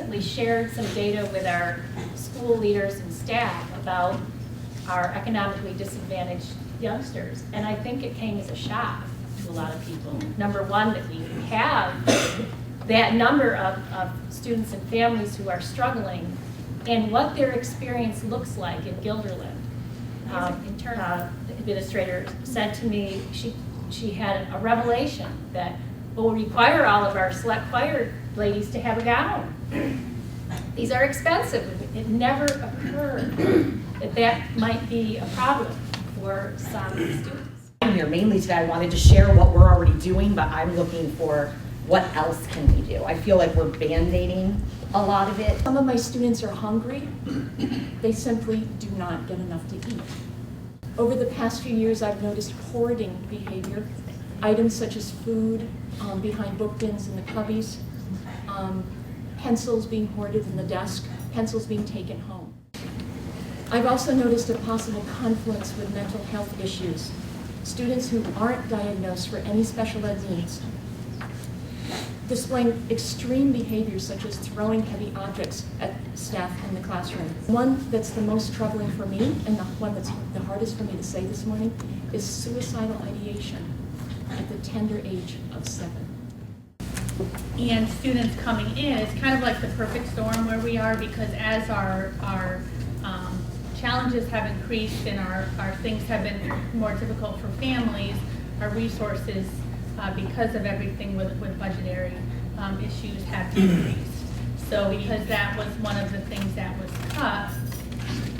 recently shared some data with our school leaders and staff about our economically disadvantaged youngsters, and I think it came as a shock to a lot of people. Number one, that we have that number of students and families who are struggling, and what their experience looks like in Guilderland. The administrator said to me she had a revelation that will require all of our select choir ladies to have a gown. These are expensive. It never occurred that might be a problem for some students. I'm here mainly today. I wanted to share what we're already doing, but I'm looking for what else can we do. I feel like we're band-aiding a lot of it. Some of my students are hungry. They simply do not get enough to eat. Over the past few years, I've noticed hoarding behavior. Items such as food behind book bins in the cubbies, pencils being hoarded in the desk, pencils being taken home. I've also noticed a possible confluence with mental health issues. Students who aren't diagnosed for any special ed needs displaying extreme behaviors such as throwing heavy objects at staff in the classroom. One that's the most troubling for me, and the one that's the hardest for me to say this morning, is suicidal ideation at the tender age of 7. And students coming in, it's kind of like the perfect storm where we are, because as our challenges have increased and our things have been more difficult for families, our resources, because of everything with budgetary issues, have decreased. So because that was one of the things that was cut,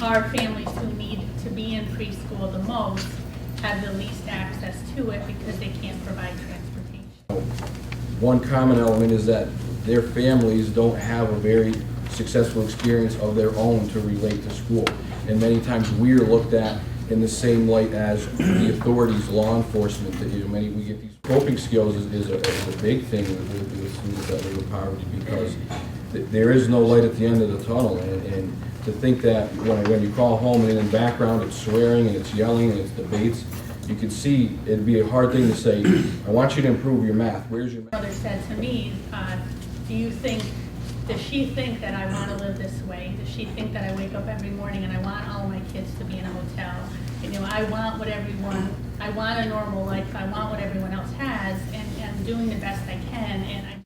our families who need to be in preschool the most have the least access to it because they can't provide transportation. One common element is that their families don't have a very successful experience of their own to relate to school. And many times we are looked at in the same light as the authorities, law enforcement. That, we get these coping skills is a big thing with students that live in poverty, because there is no light at the end of the tunnel. And to think that when you call home and in the background it's swearing and it's yelling and it's debates, you could see it'd be a hard thing to say, I want you to improve your math. Where's your math? My mother said to me, does she think that I want to live this way? Does she think that I wake up every morning and I want all my kids to be in a hotel? I want I want a normal life. I want what everyone else has, and I'm doing the best I can. And